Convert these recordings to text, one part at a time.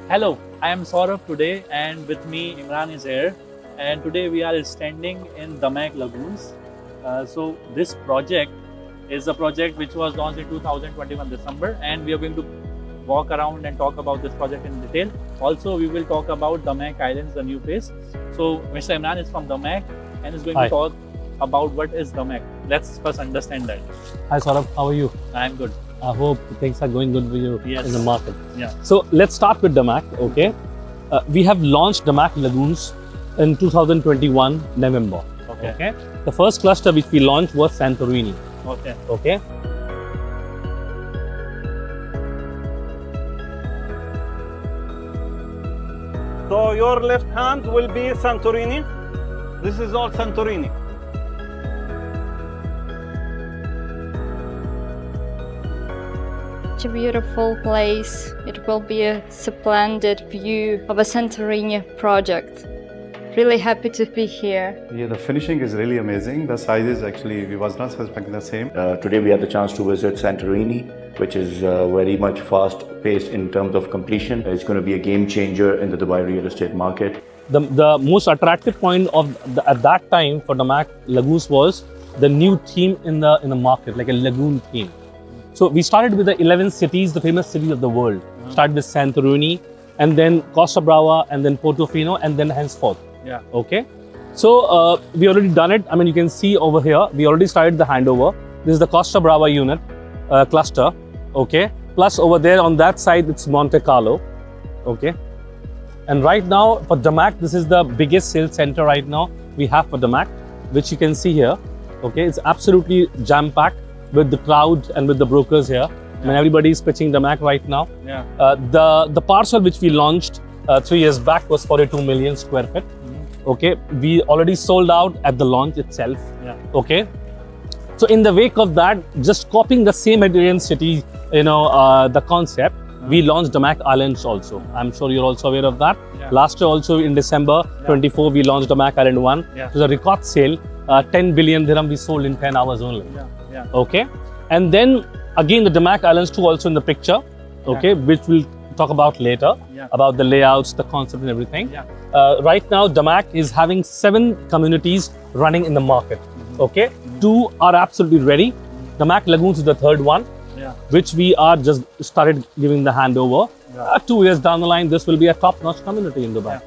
Hello, I am Saurabh today, and with me Imran is here. And today we are standing in DAMAC Lagoons. So this project is a project which was launched in 2021 December, and we are going to walk around and talk about this project in detail. Also, we will talk about DAMAC Islands, the new phase. So Mr. Imran is from DAMAC and is going Hi. to talk about what is DAMAC. Let's first understand that. Hi Saurabh, how are you? I am good. I hope things are going good for you Yes. in the market. Yeah. So let's start with DAMAC, okay? We have launched DAMAC Lagoons in 2021 November. Okay. The first cluster which we launched was Santorini. Okay. Okay. So your left hand will be Santorini. This is all Santorini. Such a beautiful place. It will be a splendid view of a Santorini project. Really happy to be here. Yeah, the finishing is really amazing. The size is actually, we was not expecting the same. Today we had the chance to visit Santorini, which is very much fast-paced in terms of completion. It's going to be a game changer in the Dubai real estate market. The most attractive point at that time for DAMAC Lagoons was the new theme in the market, like a lagoon theme. So we started with the 11 cities, the famous cities of the world. Started with Santorini, and then Costa Brava, and then Portofino, and then henceforth. Yeah. Okay. So we already done it. I mean, you can see over here, we already started the handover. This is the Costa Brava unit cluster. Okay. Plus over there on that side, it's Monte Carlo. Okay. And right now for DAMAC, this is the biggest sales center right now we have for DAMAC, which you can see here. Okay. It's absolutely jam-packed with the crowd and with the brokers here. I mean, everybody is pitching DAMAC right now. Yeah. The parcel which we launched 3 years back was 42 million square feet. Okay, we already sold out at the launch itself. Yeah. Okay, so in the wake of that, just copying the same Mediterranean city, the concept, we launched DAMAC Islands also. I'm sure you're also aware of that. Yeah. Last year also in December 24, we launched DAMAC Island 1. Yeah. It was a record sale. 10 billion dirham we sold in 10 hours only. Yeah. Yeah. Okay, and then again the DAMAC Islands 2 also in the picture. Okay, which we'll talk about later, about the layouts, the concept and everything. Yeah. Right now, DAMAC is having 7 communities running in the market. Okay, 2 are absolutely ready. DAMAC Lagoons is the 3rd one, which we are just started giving the handover. 2 years down the line, this will be a top-notch community in Dubai.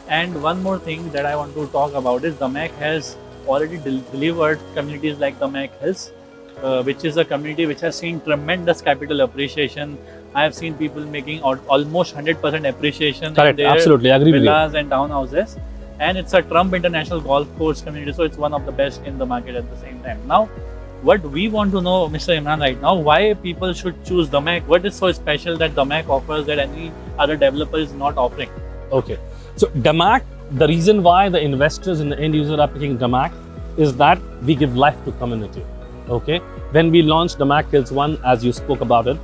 And one more thing that I want to talk about is DAMAC has already delivered communities like DAMAC Hills, which is a community which has seen tremendous capital appreciation. I have seen people making almost 100% appreciation Correct, in their absolutely, I agree with you. villas and townhouses. And it's a Trump International Golf Course community, so it's one of the best in the market at the same time. Now, what we want to know, Mr. Imran, right now, why people should choose DAMAC? What is so special that DAMAC offers that any other developer is not offering? Okay, so DAMAC, the reason why the investors and the end user are picking DAMAC is that we give life to community. Okay, when we launched DAMAC Hills 1, as you spoke about it,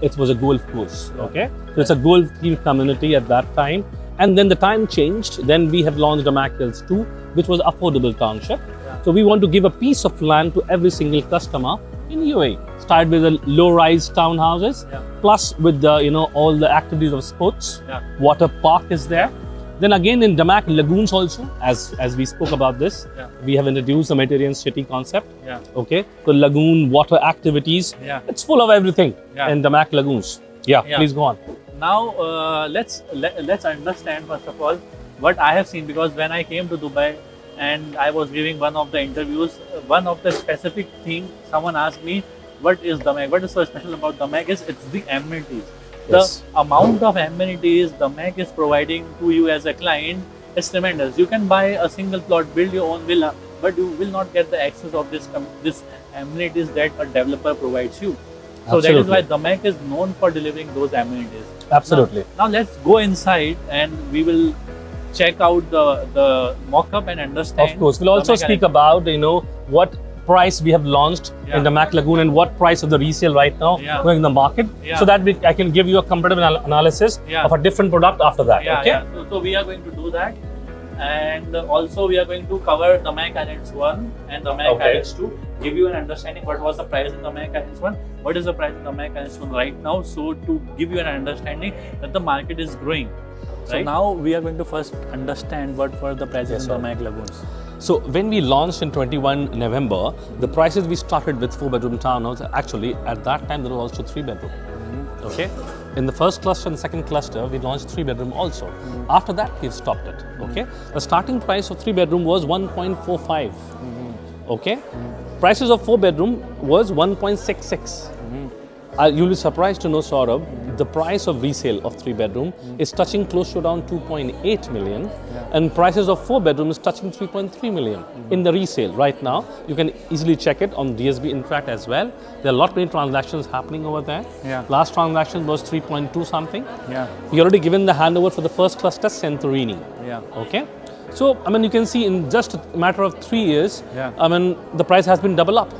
it was a golf course. Okay, so it's a golf themed community at that time, and then the time changed. Then we have launched DAMAC Hills 2, which was affordable township. So we want to give a piece of land to every single customer in UAE. Start with the low-rise townhouses, plus with the all the activities of sports. Water park is there. Then again in DAMAC Lagoons also, as we spoke about this, we have introduced the Mediterranean city concept. Okay, so lagoon, water activities, it's full of everything in DAMAC Lagoons. Please go on. Now, let's understand first of all what I have seen, because when I came to Dubai and I was giving one of the interviews, one of the specific thing someone asked me, what is DAMAC? What is so special about DAMAC is it's the amenities. Yes. The amount of amenities DAMAC is providing to you as a client is tremendous. You can buy a single plot, build your own villa, but you will not get the access of this amenities that a developer provides you. So that is why DAMAC is known for delivering those amenities. Absolutely. Now let's go inside and we will check out the mock-up and understand. Of course, we'll also DAMAC speak Island. about what price we have launched in the DAMAC Lagoon and what price of the resale right now going in the market, so that I can give you a comparative analysis of a different product after that. Okay. So we are going to do that, and also we are going to cover DAMAC Islands 1 and DAMAC Islands 2. Give you an understanding what was the price in DAMAC Islands 1, what is the price in DAMAC Islands 2 right now. So to give you an understanding that the market is growing. So now we are going to first understand what were the prices in DAMAC Lagoons. So when we launched in 21 November, the prices we started with 4-bedroom townhouse. Actually, at that time there was also 3-bedroom. Okay. In the first cluster and second cluster, we launched 3-bedroom also. After that, we've stopped it. Okay. The starting price of 3-bedroom was 1.45. Okay. Prices of 4-bedroom was 1.66. You'll be surprised to know, Saurabh, the price of resale of 3-bedroom is touching close to around 2.8 million, and prices of 4-bedroom is touching 3.3 million in the resale right now. You can easily check it on DSB Interact as well. There are a lot many transactions happening over there. Last transaction was 3.2 something. We already given the handover for the first cluster, Santorini. Okay. So, I mean, you can see in just a matter of 3 years, I mean, the price has been double up.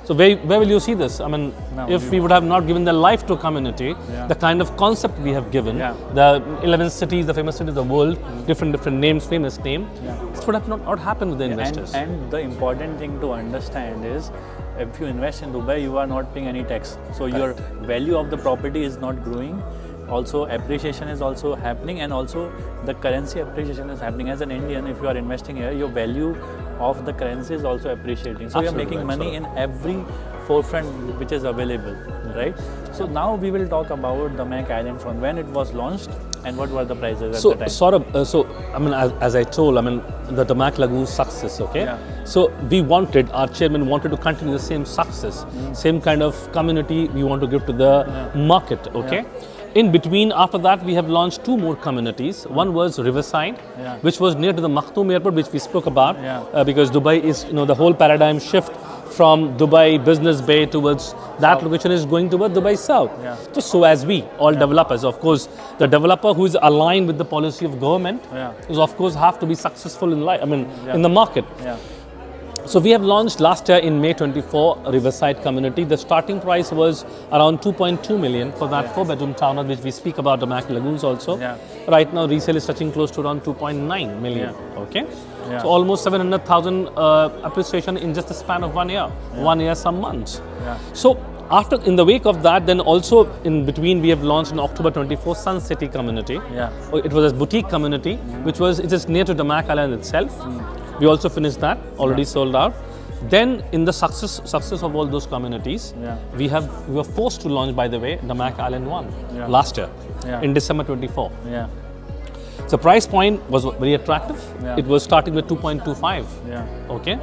So where will you see this? I mean, if we would have not given the life to community, the kind of concept we have given, the 11 cities, the famous cities of the world, different names, famous name, this would have not happened with the investors. And the important thing to understand is, if you invest in Dubai, you are not paying any tax. So your value of the property is not growing. Also, appreciation is also happening, and also the currency appreciation is happening. As an Indian, if you are investing here, your value of the currency is also appreciating. So you're making money in every forefront which is available, right? So now we will talk about the DAMAC Islands one, when it was launched and what were the prices at the time. So I mean, as I told, I mean, the DAMAC Lagoon success, okay? So our chairman wanted to continue the same success, same kind of community we want to give to the market, okay? In between, after that, we have launched 2 more communities. One was Riverside, which was near to the Maktoum airport, which we spoke about, because Dubai is, the whole paradigm shift from Dubai Business Bay towards that location is going towards Dubai South. So as we, all developers, of course, the developer who is aligned with the policy of government is, of course, have to be successful in life, I mean, in the market. So we have launched last year in May 24 Riverside community. The starting price was around 2.2 million for that 4-bedroom townhouse, which we speak about the DAMAC Lagoons also. Right now resale is touching close to around 2.9 million. Okay. So almost 700,000 appreciation in just the span of 1 year. 1 year, some months. So after, in the wake of that, then also in between we have launched in October 24 Sun City community. It was a boutique community, which was, it is near to DAMAC Island itself. We also finished that, already sold out. Then in the success of all those communities, we were forced to launch, by the way, DAMAC Island 1 last year in December 24. So price point was very attractive. It was starting with 2.25. Okay.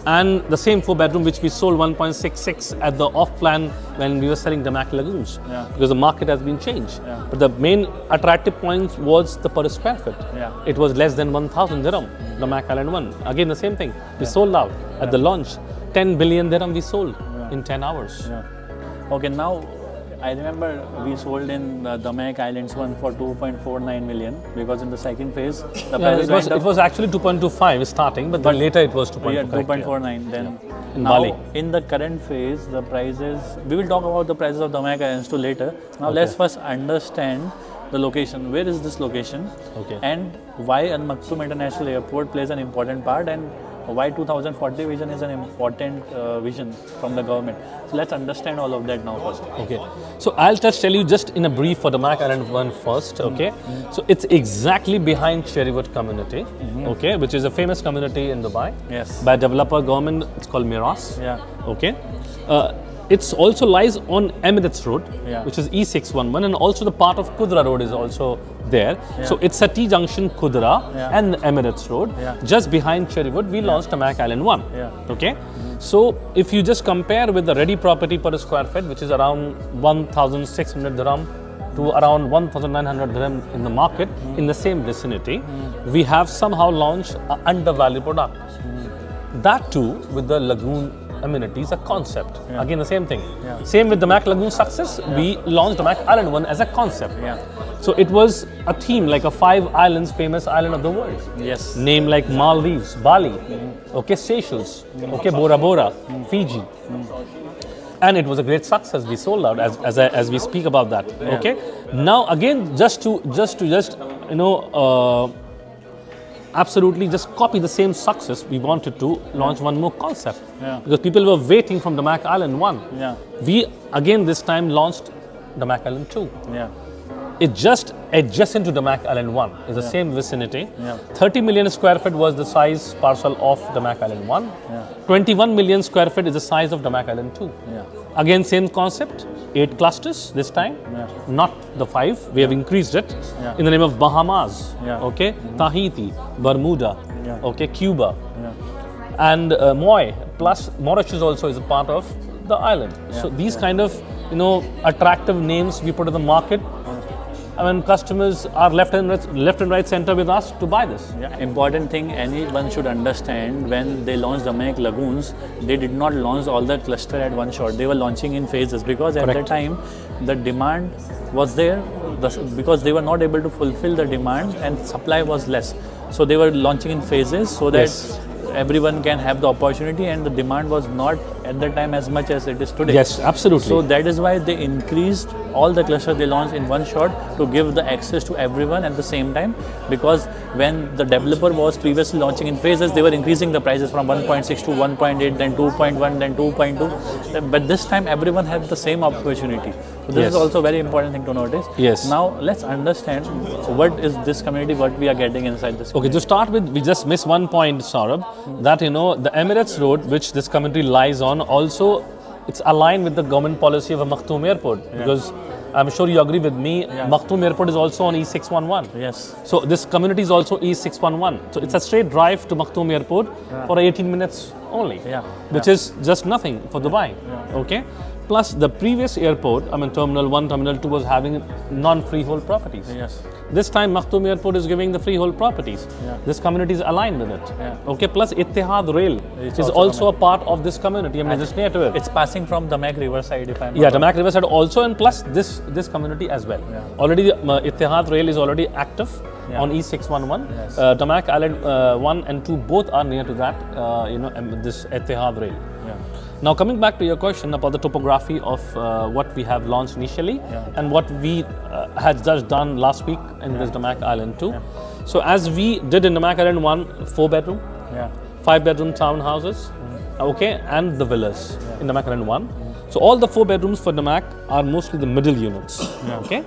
And the same 4-bedroom which we sold 1.66 at the off-plan when we were selling DAMAC Lagoons, because the market has been changed. But the main attractive point was the per square foot. It was less than 1,000 dirham, DAMAC Island 1. Again, the same thing. We sold out at the launch. 10 billion dirham we sold in 10 hours. Okay, now I remember we sold in DAMAC Islands 1 for 2.49 million, because in the second phase the price it was actually 2.25 starting, but then later it was 2.49. Then in now, Bali. In the current phase, the prices, we will talk about the prices of DAMAC Islands too later. Now let's first understand the location. Where is this location? And why Al Maktoum International Airport plays an important part, and why 2040 vision is an important vision from the government. So let's understand all of that now first. Okay. So I'll just tell you just in a brief for the DAMAC Island 1 first. Okay. So it's exactly behind Cherrywood community. Okay, which is a famous community in Dubai. By developer government. It's called Miras. Okay. It also lies on Emirates Road, which is E611, and also the part of Kudra Road is also there. So it's a T-junction Kudra and Emirates Road. Just behind Cherrywood, we launched DAMAC Island 1. Okay. So if you just compare with the ready property per square feet, which is around 1,600 dirham to around 1,900 dirham in the market, in the same vicinity, we have somehow launched an undervalued product. That too with the lagoon amenities, a concept. Again, the same thing. Same with the DAMAC Lagoon success, we launched DAMAC Island 1 as a concept. So it was a theme, like a 5 islands, famous island of the world. Name like Maldives, Bali, okay, Seychelles, okay, Bora Bora, Fiji. And it was a great success. We sold out as we speak about that. Okay. Now again, just to absolutely just copy the same success, we wanted to launch one more concept. Because people were waiting from DAMAC Island 1. We again this time launched DAMAC Island 2. It's just adjacent to DAMAC Island 1. It's the same vicinity. Yeah. 30 million square feet was the size parcel of DAMAC Island 1. Yeah. 21 million square feet is the size of DAMAC Island 2. Yeah. Again, same concept, 8 clusters this time, not the 5. We have increased it in the name of Bahamas, okay, Tahiti, Bermuda, okay, Cuba, and Moy, plus Mauritius also is a part of the island. So these kind of, attractive names we put in the market. I mean, customers are left and right center with us to buy this. Yeah. Important thing anyone should understand, when they launched DAMAC Lagoons, they did not launch all the cluster at one shot. They were launching in phases because at the time the demand was there, because they were not able to fulfill the demand and supply was less. So they were launching in phases so that everyone can have the opportunity, and the demand was not at the time as much as it is today. Yes, absolutely. So that is why they increased all the clusters they launched in one shot to give the access to everyone at the same time, because when the developer was previously launching in phases, they were increasing the prices from 1.6 to 1.8, then 2.1, then 2.2. But this time everyone had the same opportunity. So this is also a very important thing to notice. Yes. Now let's understand what is this community, what we are getting inside this community. Okay, to start with, we just missed one point, Saurabh, that the Emirates Road, which this community lies on, also it's aligned with the government policy of a Maktoum Airport, because I'm sure you agree with me, Maktoum Airport is also on E611. Yes. So this community is also E611. So it's a straight drive to Maktoum Airport for 18 minutes only, which is just nothing for Dubai. Okay. Plus the previous airport, Terminal 1, Terminal 2 was having non-freehold properties. Yes. This time Maktoum Airport is giving the freehold properties. This community is aligned with it. Okay. Plus Ittihad Rail is also a part of this community. Just near to it. It's passing from DAMAC Riverside, if I'm not wrong. DAMAC Riverside also, and plus this community as well. Already Ittihad Rail is already active on E611. DAMAC Island 1 and 2 both are near to that. This Ittihad Rail. Now coming back to your question about the topography of what we have launched initially and what we had just done last week in this DAMAC Island 2. So as we did in DAMAC Island 1, 4-bedroom, 5-bedroom townhouses, okay, and the villas in DAMAC Island 1. So all the 4 bedrooms for DAMAC are mostly the middle units, okay,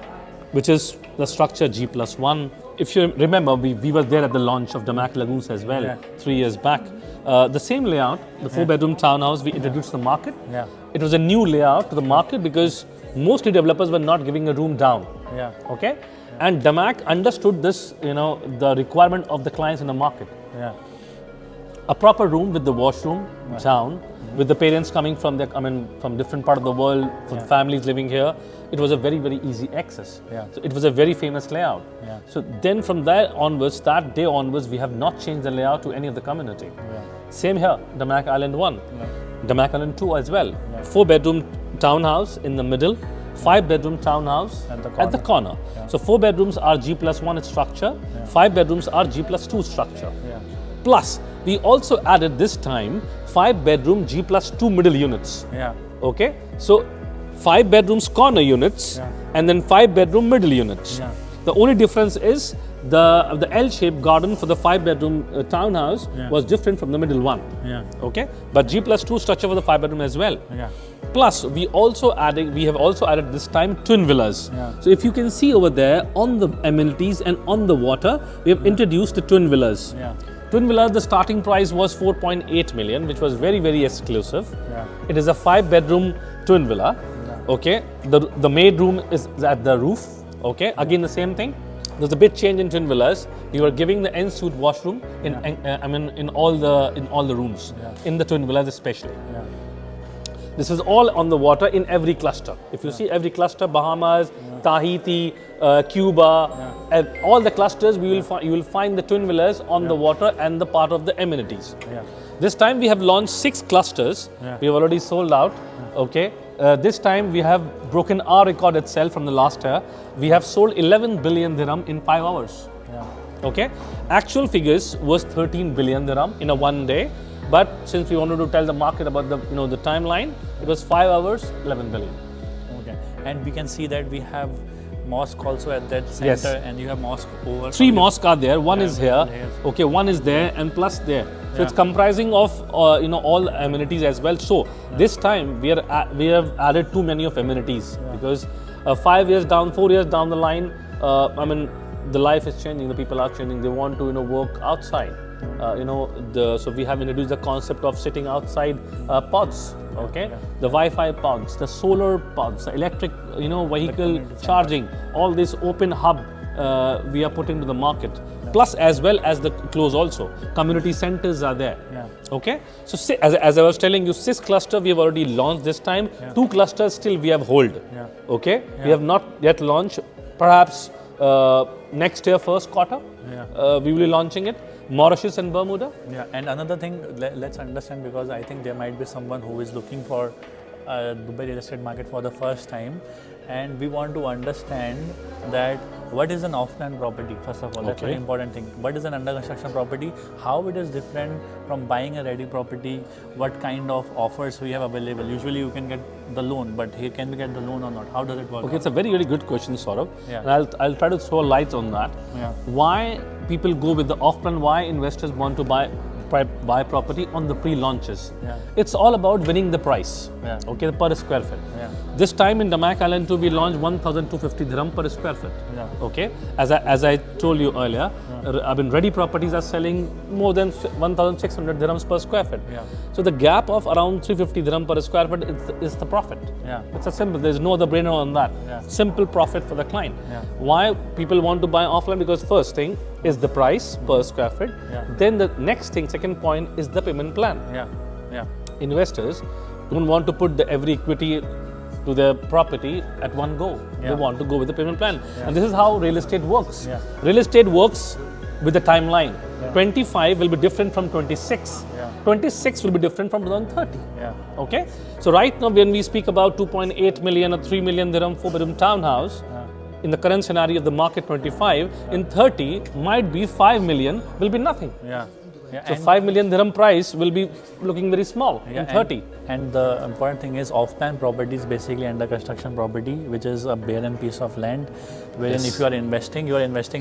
which is the structure G+1. If you remember, we were there at the launch of DAMAC Lagoons as well 3 years back. The same layout, the 4-bedroom townhouse we introduced to the market. It was a new layout to the market because mostly developers were not giving a room down. Okay, and DAMAC understood this, the requirement of the clients in the market. A proper room with the washroom down, with the parents coming from from different part of the world, for families living here. It was a very, very easy access. So it was a very famous layout. So then from there onwards, that day onwards, we have not changed the layout to any of the community. Same here, DAMAC Island 1, DAMAC Island 2 as well. 4-bedroom townhouse in the middle, 5-bedroom townhouse at the corner. So 4 bedrooms are G+1 structure, 5 bedrooms are G+2 structure. Plus, we also added this time 5-bedroom G+2 middle units. Okay, so 5 bedrooms corner units and then 5-bedroom middle units. The only difference is the L-shaped garden for the 5-bedroom townhouse was different from the middle one. Okay, but G+2 structure for the 5-bedroom as well. Plus, we have also added this time twin villas. So if you can see over there on the amenities and on the water, we have introduced the twin villas. Twin villa, the starting price was 4.8 million, which was very, very exclusive. It is a 5-bedroom twin villa. Okay, the maid room is at the roof. Okay, again the same thing. There's a bit change in twin villas. We were giving the en-suite washroom in all the rooms, in the twin villas especially. This is all on the water in every cluster. If you see every cluster, Bahamas, Tahiti, Cuba, all the clusters, you will find the twin villas on the water and the part of the amenities. This time we have launched 6 clusters. We have already sold out. Okay. This time we have broken our record itself from the last year. We have sold 11 billion dirham in 5 hours. Okay. Actual figures was 13 billion dirham in a one day. But since we wanted to tell the market about the the timeline, it was 5 hours, 11 billion. Okay, and we can see that we have mosque also at that center, and you have mosque over. 3 mosques are there. One is here. Okay, one is there, and plus there. So it's comprising of all amenities as well. So this time we have added too many of amenities because 5 years down, 4 years down the line, I mean, the life is changing, the people are changing, they want to, work outside. So we have introduced the concept of sitting outside pods, okay? The Wi-Fi pods, the solar pods, the electric, vehicle charging, all this open hub we are putting to the market. Plus, as well as the close also, community centers are there. Okay, so as I was telling you, 6 cluster we have already launched this time. 2 clusters still we have hold. Okay, we have not yet launched. Perhaps next year first quarter we will be launching it. Mauritius and Bermuda. Yeah, and another thing, let's understand, because I think there might be someone who is looking for Dubai real estate market for the first time, and we want to understand that what is an off-plan property, first of all. That's a very important thing. What is an under construction property? How it is different from buying a ready property? What kind of offers we have available? Usually you can get the loan, but here can we get the loan or not? How does it work? Okay, it's a very, very good question, Saurabh. Yeah. And I'll try to throw lights on that. Yeah. Why people go with the off-plan? Why investors want to buy property on the pre-launches? It's all about winning the price. Okay, per square foot. This time in DAMAC Island 2 we launched 1,250 dirham per square foot. Okay, as I told you earlier, I mean, ready properties are selling more than 1,600 dirhams per square foot. So the gap of around 350 dirham per square foot is the profit. It's a simple. There's no other brainer on that. Simple profit for the client. Why people want to buy offline? Because first thing is the price per square foot. Then the next thing, second point, is the payment plan. Investors don't want to put the every equity to their property at one go. They want to go with the payment plan. And this is how real estate works. Real estate works with the timeline. 25 will be different from 26. 26 will be different from 2030. Okay? So right now when we speak about 2.8 million or 3 million dirham 4-bedroom townhouse, in the current scenario of the market 25, in 30 might be 5 million will be nothing. So 5 million dirham price will be looking very small in 30. And the important thing is off-plan property is basically under construction property, which is a barren piece of land, wherein if you are investing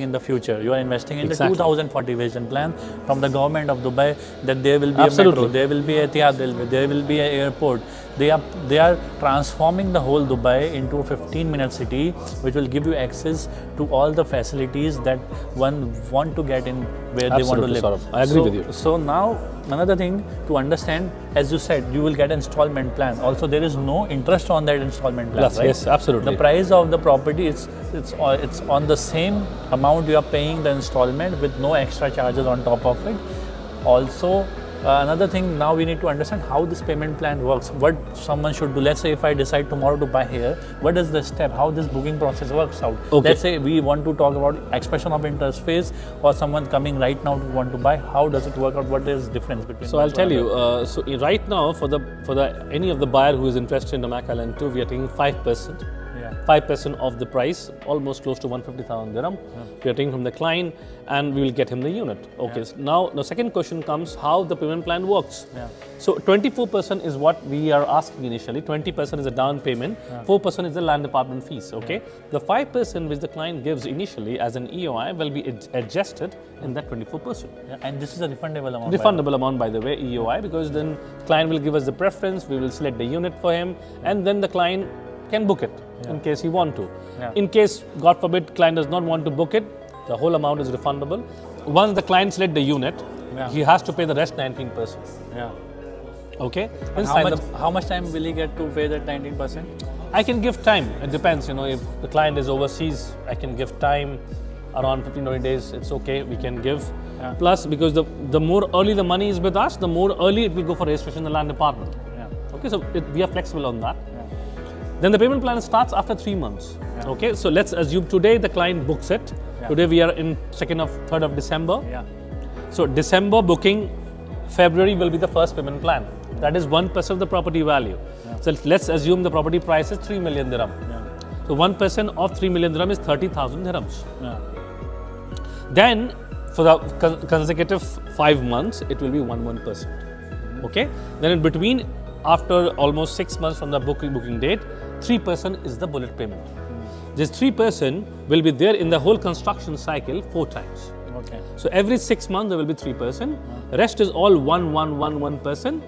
in the future. You are investing in the 2040 vision plan from the government of Dubai, that there will be a metro, there will be a Etihad railway, there will be an airport. They are transforming the whole Dubai into a 15-minute city, which will give you access to all the facilities that one want to get in where they want to live. Saurabh. I agree with you. So now another thing to understand, as you said, you will get an installment plan. Also, there is no interest on that installment plan, right? Yes, absolutely. The price of the property it's on the same amount you are paying the installment with no extra charges on top of it. Also, another thing, now we need to understand how this payment plan works. What someone should do. Let's say if I decide tomorrow to buy here, what is the step? How this booking process works out? Let's say we want to talk about expression of interest phase, or someone coming right now to want to buy. How does it work out? What is the difference between? So I'll tell you. So right now, for any of the buyer who is interested in DAMAC Island 2, we are taking 5%. 5% of the price, almost close to 150,000 dirham. We are taking from the client, and we will get him the unit. Okay. So now the second question comes: how the payment plan works. So 24% is what we are asking initially. 20% is a down payment. 4% is the land department fees. Okay. The 5% which the client gives initially as an EOI will be adjusted in that 24%. And this is a refundable amount. Refundable amount, by the way, EOI, because then client will give us the preference. We will select the unit for him, and then the client can book it in case he want to. In case, God forbid, client does not want to book it, the whole amount is refundable. Once the client select the unit, he has to pay the rest 19%. Okay. And how much time will he get to pay that 19%? I can give time. It depends. If the client is overseas, I can give time around 15-20 days. It's okay. We can give. Plus, because the more early the money is with us, the more early it will go for registration in the land department. Okay. So we are flexible on that. Then the payment plan starts after 3 months. Okay, so let's assume today the client books it. Today we are in 3rd of December. So December booking, February will be the first payment plan. That is 1% of the property value. So let's assume the property price is 3 million dirham. So 1% of 3 million dirham is 30,000 dirhams. Then for the consecutive 5 months, it will be 1%. Okay, then in between, after almost 6 months from the booking date, 3% is the bullet payment. This 3% will be there in the whole construction cycle 4 times. Okay. So every 6 months there will be 3%. Rest is all 1%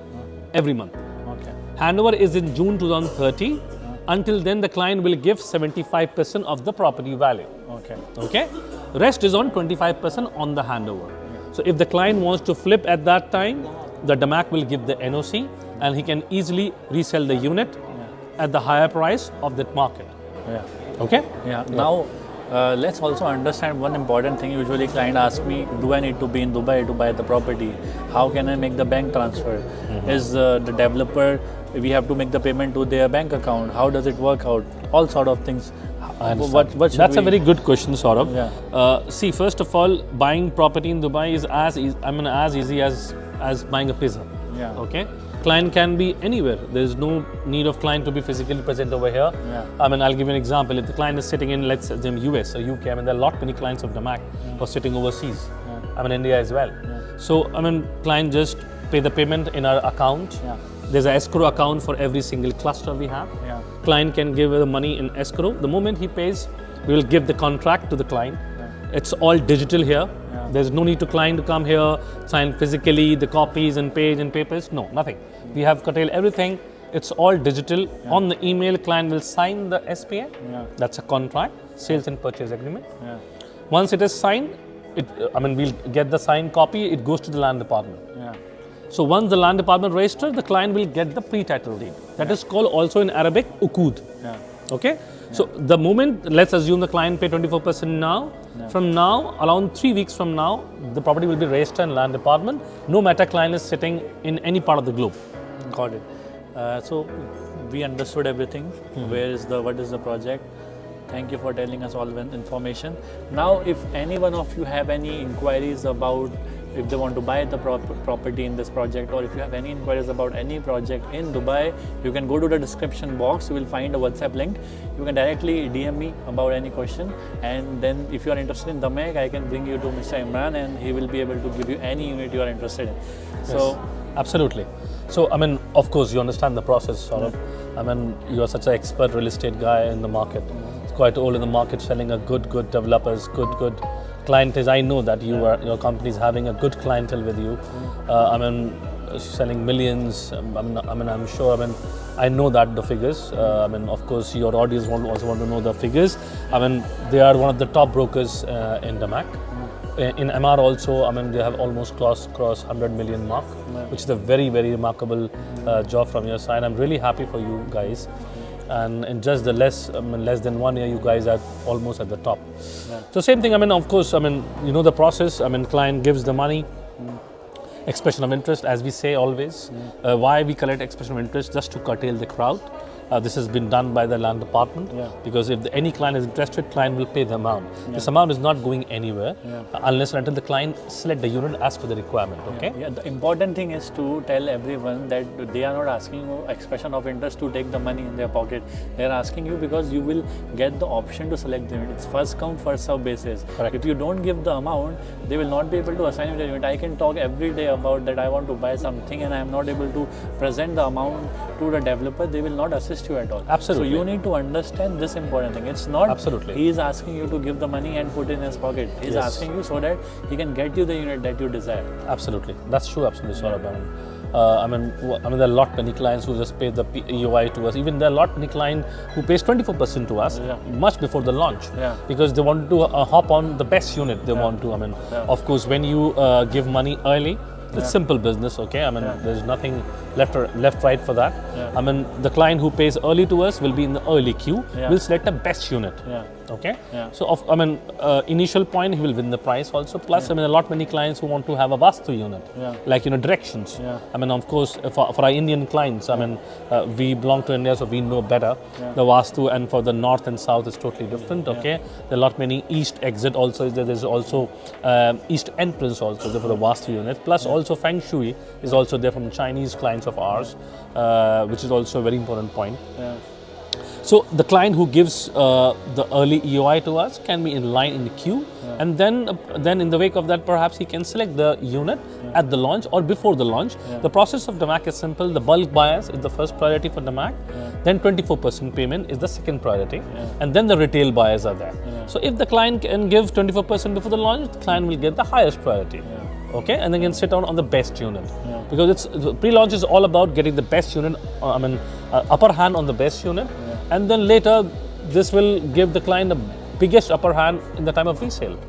every month. Okay. Handover is in June 2030. Until then, the client will give 75% of the property value. Okay. Okay? Rest is on 25% on the handover. So if the client wants to flip at that time, the DAMAC will give the NOC and he can easily resell the unit at the higher price of that market. Yeah. Okay? Yeah. Now, let's also understand one important thing. Usually, client asks me, "Do I need to be in Dubai to buy the property? How can I make the bank transfer? Is the developer? We have to make the payment to their bank account. How does it work out? All sort of things." What should That's we... a very good question, Saurabh. Yeah. See, first of all, buying property in Dubai is as easy as buying a pizza. Yeah. Okay. Client can be anywhere. There is no need of client to be physically present over here. Yeah. I'll give you an example. If the client is sitting in, let's say, US or UK, there are many clients of DAMAC who are sitting overseas. India as well. So, client just pay the payment in our account. Yeah. There's an escrow account for every single cluster we have. Yeah. Client can give the money in escrow. The moment he pays, we will give the contract to the client. It's all digital here. There's no need to client to come here, sign physically the copies and page and papers. No, nothing. We have curtailed everything. It's all digital. On the email, client will sign the SPA. That's a contract, sales and purchase agreement. Once it is signed, we'll get the signed copy. It goes to the land department. So once the land department registers, the client will get the pre-title deed. That is called also in Arabic uqud. Okay. So the moment, let's assume the client pay 24% now. From now, around 3 weeks from now, the property will be registered in land department. No matter client is sitting in any part of the globe. Got it. So we understood everything. What is the project? Thank you for telling us all the information. Now, if any one of you have any inquiries about if they want to buy the property in this project, or if you have any inquiries about any project in Dubai, you can go to the description box. You will find a WhatsApp link. You can directly DM me about any question, and then if you are interested in DAMAC, I can bring you to Mr. Imran and he will be able to give you any unit you are interested in. So, absolutely. So, of course, you understand the process, Saurabh. You are such an expert real estate guy in the market. It's quite old in the market, selling a good developers, good clientele. I know that your company is having a good clientele with you. Selling millions. I'm sure. I know that the figures. Of course, your audience also want to know the figures. They are one of the top brokers in DAMAC. In MR also, they have almost crossed 100 million mark, which is a very, very remarkable job from your side. I'm really happy for you guys. And in just the less than 1 year, you guys are almost at the top. So same thing, of course, you know the process. Client gives the money, expression of interest, as we say always. Why we collect expression of interest? Just to curtail the crowd. This has been done by the land department, because if any client is interested, client will pay the amount. This amount is not going anywhere unless and until the client select the unit as per the requirement. Okay. The important thing is to tell everyone that they are not asking you expression of interest to take the money in their pocket. They are asking you because you will get the option to select the unit. It's first come first serve basis. Correct. If you don't give the amount, they will not be able to assign you the unit. I can talk every day about that I want to buy something and I am not able to present the amount to the developer. They will not assist you at all. Absolutely. So you need to understand this important thing. It's not he is asking you to give the money and put it in his pocket. He is asking you so that he can get you the unit that you desire. Absolutely. That's true. Absolutely, Saurabh. There are a lot many clients who just pay the EOI to us. Even there are a lot many clients who pays 24% to us much before the launch, because they want to hop on the best unit. They want to. Of course, when you give money early, it's simple business. Okay. There's nothing left right for that. The client who pays early to us will be in the early queue. We'll select the best unit. Okay. So initial point he will win the price also. Plus, a lot many clients who want to have a Vastu unit, like directions. Of course, for our Indian clients, we belong to India, so we know better. The Vastu, and for the north and south is totally different. Okay. There are a lot many east exit also. There's also east entrance also there for the Vastu unit. Plus also Feng Shui is also there from Chinese clients of ours, which is also a very important point. So the client who gives the early EOI to us can be in line in the queue, and then in the wake of that, perhaps he can select the unit at the launch or before the launch. The process of DAMAC is simple. The bulk buyers is the first priority for DAMAC, then 24% payment is the second priority, and then the retail buyers are there. So if the client can give 24% before the launch, the client will get the highest priority. Okay, and then can sit down on the best unit, because it's pre-launch is all about getting the best unit. Upper hand on the best unit. and then later this will give the client the biggest upper hand in the time of resale.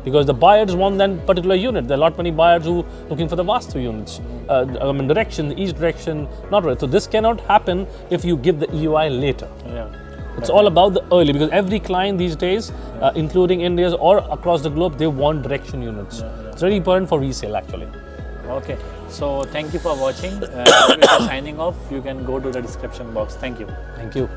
Because the buyers want that particular unit. There are a lot many buyers who looking for the Vastu units. Direction, each direction, not right. So this cannot happen if you give the EOI later. Yeah. It's all about the early, because every client these days, including India's or across the globe, they want direction units. It's very important for resale actually. Okay. So thank you for watching. If you're signing off, you can go to the description box. Thank you. Thank you.